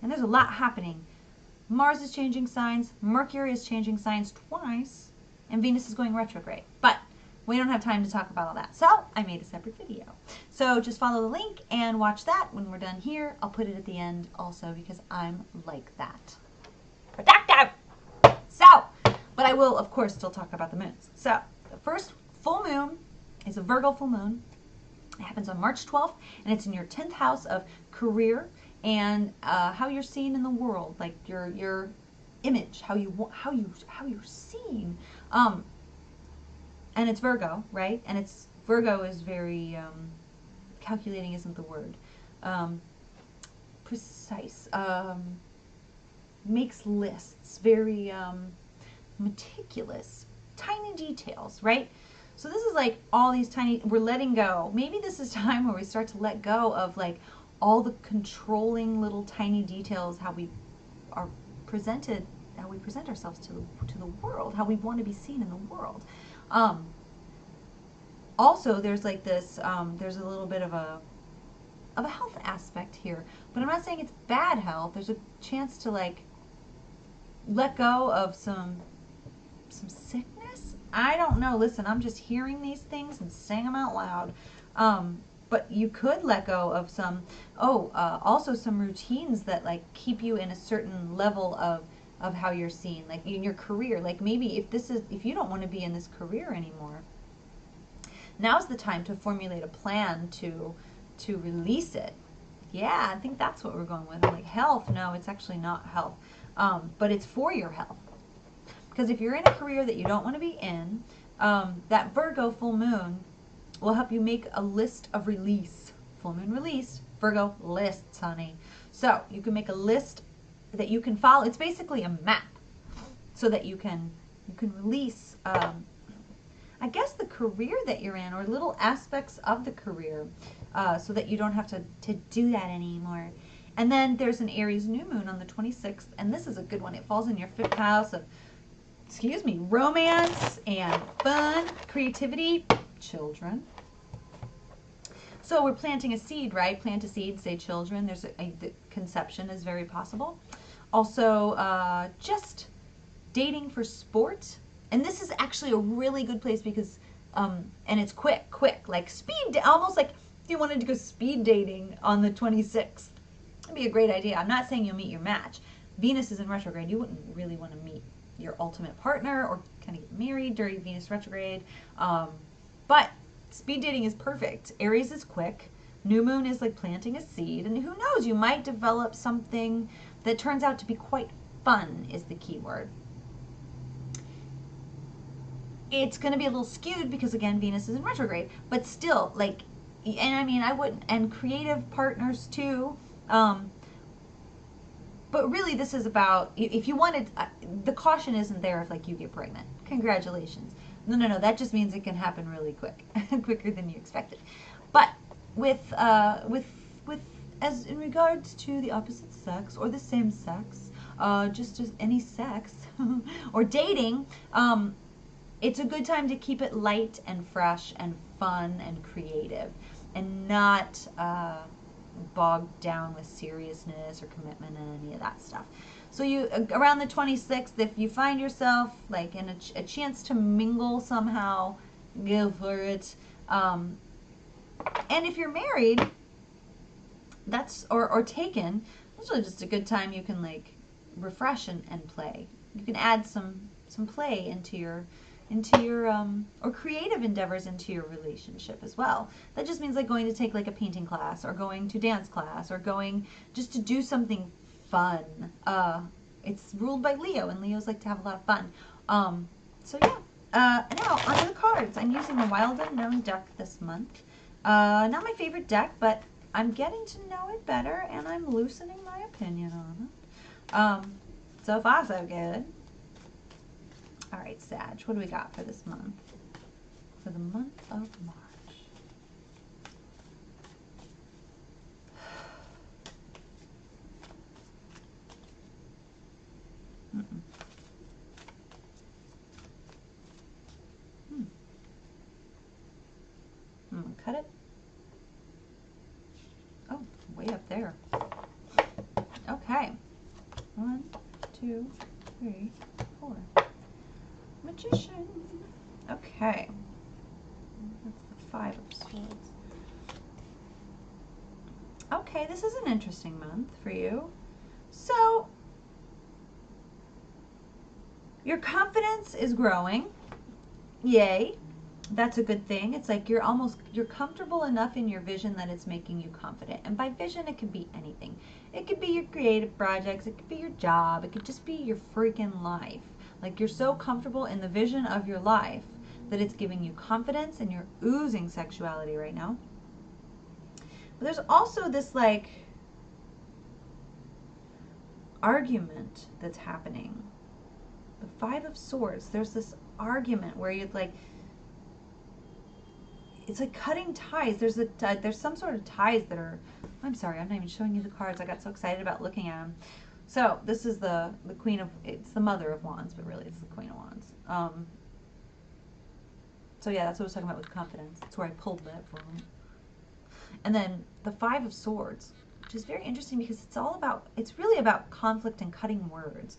And there's a lot happening. Mars is changing signs, Mercury is changing signs twice, and Venus is going retrograde. But we don't have time to talk about all that. So I made a separate video. So just follow the link and watch that. When we're done here, I'll put it at the end also because I'm like that. Productive! So, but I will, of course, still talk about the moons. So the first full moon is a Virgo full moon. It happens on March 12th, and it's in your 10th house of career and how you're seen in the world, like your image, how you're seen. And it's Virgo, right? And it's Virgo is very calculating isn't the word. Precise. Makes lists. Very meticulous. Tiny details, right? So this is like all these tiny, we're letting go. Maybe this is time where we start to let go of like all the controlling little tiny details, how we are presented, how we present ourselves to the world, how we want to be seen in the world. Also, there's like this, there's a little bit of a health aspect here, but I'm not saying it's bad health. There's a chance to like let go of some sickness. I don't know. Listen, I'm just hearing these things and saying them out loud. But you could let go of some, also some routines that like keep you in a certain level of how you're seen, like in your career. Like maybe if you don't want to be in this career anymore, now's the time to formulate a plan to release it. Yeah, I think that's what we're going with. I'm like, health, no, it's actually not health. But it's for your health. Because if you're in a career that you don't want to be in, that Virgo full moon will help you make a list of release. Full moon release, Virgo lists, honey. So you can make a list that you can follow. It's basically a map so that you can release, I guess, the career that you're in or little aspects of the career so that you don't have to do that anymore. And then there's an Aries new moon on the 26th, and this is a good one. It falls in your 5th house of, romance and fun, creativity, children. So we're planting a seed, right? Plant a seed, say children. There's the conception is very possible. Also, just dating for sport. And this is actually a really good place because, and it's quick, like speed, almost like if you wanted to go speed dating on the 26th. That'd be a great idea. I'm not saying you'll meet your match. Venus is in retrograde. You wouldn't really want to meet your ultimate partner or kind of get married during Venus retrograde. But speed dating is perfect. Aries is quick. New moon is like planting a seed. And who knows, you might develop something that turns out to be quite fun is the key word. It's going to be a little skewed because, again, Venus is in retrograde. But still, like, and I mean, I wouldn't, and creative partners too. But really this is about, if you wanted, the caution isn't there if like you get pregnant. Congratulations. No, that just means it can happen really quick, quicker than you expected. But with as in regards to the opposite sex or the same sex, just as any sex or dating, it's a good time to keep it light and fresh and fun and creative and not bogged down with seriousness or commitment and any of that stuff. So you, around the 26th, if you find yourself like in a chance to mingle somehow, go for it. And if you're married, that's, or taken, that's really just a good time you can like refresh and play. You can add some play into your or creative endeavors into your relationship as well. That just means like going to take like a painting class or going to dance class or going just to do something fun. It's ruled by Leo, and Leos like to have a lot of fun. So yeah, now onto the cards. I'm using the Wild Unknown deck this month. Not my favorite deck, but I'm getting to know it better and I'm loosening my opinion on it. So far so good. All right, Sag, what do we got for this month? For the month of March. I'm gonna cut it. Oh, way up there. Okay. Magician. Okay. That's the Five of Swords. Okay, this is an interesting month for you. So, your confidence is growing. Yay. That's a good thing. It's like you're comfortable enough in your vision that it's making you confident. And by vision, it could be anything. It could be your creative projects. It could be your job. It could just be your freaking life. Like you're so comfortable in the vision of your life that it's giving you confidence and you're oozing sexuality right now. But there's also this like argument that's happening. The Five of Swords, there's this argument where you'd like, it's like cutting ties. There's some sort of ties that are, I'm sorry, I'm not even showing you the cards. I got so excited about looking at them. So this is the Queen of, it's the Mother of Wands, but really it's the Queen of Wands. So yeah, that's what I was talking about with confidence. That's where I pulled that from. And then the Five of Swords, which is very interesting because it's really about conflict and cutting words.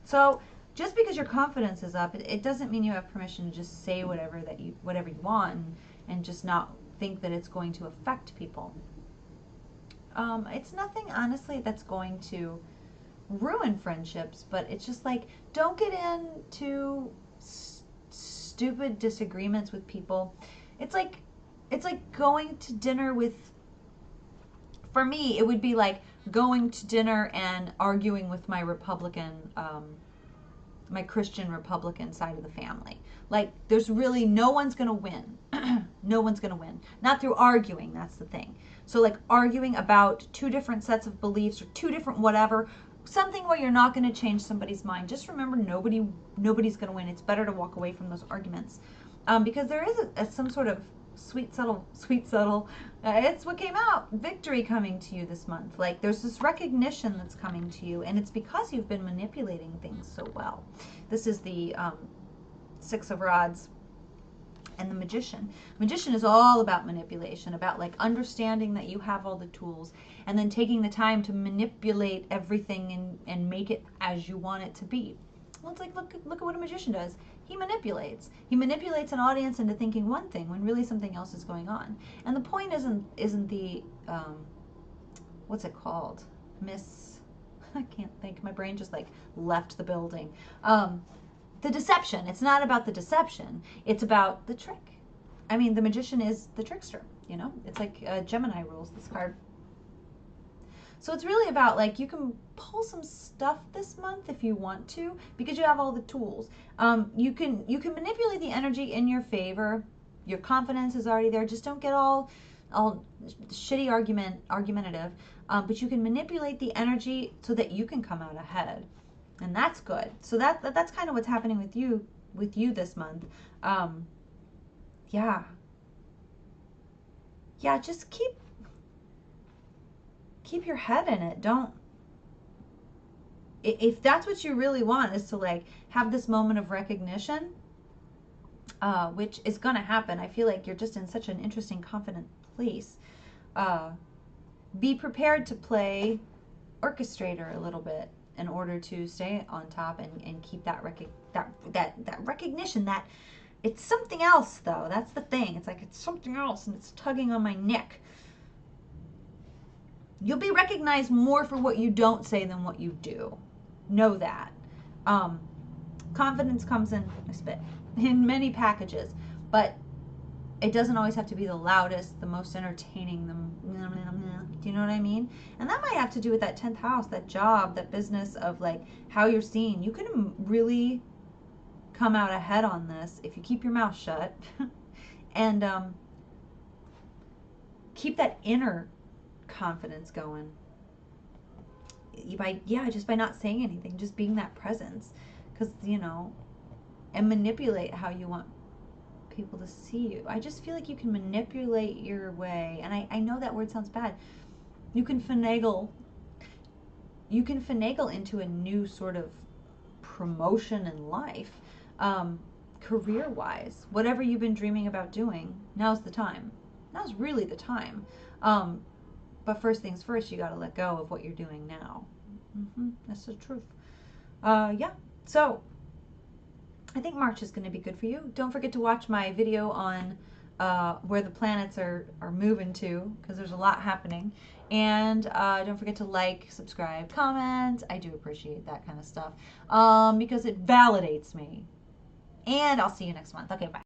So just because your confidence is up, it doesn't mean you have permission to just say whatever you want and just not think that it's going to affect people. It's nothing, honestly, that's going to ruin friendships, but it's just like, don't get into stupid disagreements with people. It's like going to dinner with, for me, it would be like going to dinner and arguing with my Republican, my Christian Republican side of the family. Like, there's really, no one's going to win. No one's going to win. Not through arguing, that's the thing. So like arguing about two different sets of beliefs or two different whatever, something where you're not going to change somebody's mind. Just remember, nobody's going to win. It's better to walk away from those arguments. Because there is some sort of sweet, subtle, it's what came out, victory coming to you this month. Like, there's this recognition that's coming to you, and it's because you've been manipulating things so well. This is the Six of Rods and the Magician. Magician is all about manipulation, about like understanding that you have all the tools and then taking the time to manipulate everything and make it as you want it to be. Well, it's like, look at what a magician does. He manipulates. He manipulates an audience into thinking one thing when really something else is going on. And the point isn't the, what's it called? I can't think. My brain just like left the building. The deception. It's not about the deception. It's about the trick. I mean, the magician is the trickster, you know? It's like Gemini rules this card. So it's really about, like, you can pull some stuff this month if you want to, because you have all the tools. You can manipulate the energy in your favor. Your confidence is already there. Just don't get all shitty argumentative. But you can manipulate the energy so that you can come out ahead. And that's good. So that's kind of what's happening with you this month. Yeah, just keep your head in it. Don't, if that's what you really want, is to like have this moment of recognition, which is going to happen. I feel like you're just in such an interesting, confident place. Be prepared to play orchestrator a little bit in order to stay on top and keep that recognition that it's something else, though. That's the thing. It's like it's something else and it's tugging on my neck. You'll be recognized more for what you don't say than what you do. Know that. Confidence comes in many packages, but it doesn't always have to be the loudest, the most entertaining, do you know what I mean? And that might have to do with that 10th house, that job, that business of like how you're seen. You can really come out ahead on this if you keep your mouth shut and keep that inner confidence going. Just by not saying anything, just being that presence, because and manipulate how you want people to see you. I just feel like you can manipulate your way, and I know that word sounds bad. You can finagle into a new sort of promotion in life, career-wise. Whatever you've been dreaming about doing, now's the time. Now's really the time. But first things first, you got to let go of what you're doing now. That's the truth. So I think March is going to be good for you. Don't forget to watch my video on where the planets are moving to, because there's a lot happening. And don't forget to like, subscribe, comment. I do appreciate that kind of stuff because it validates me. And I'll see you next month. Okay, bye.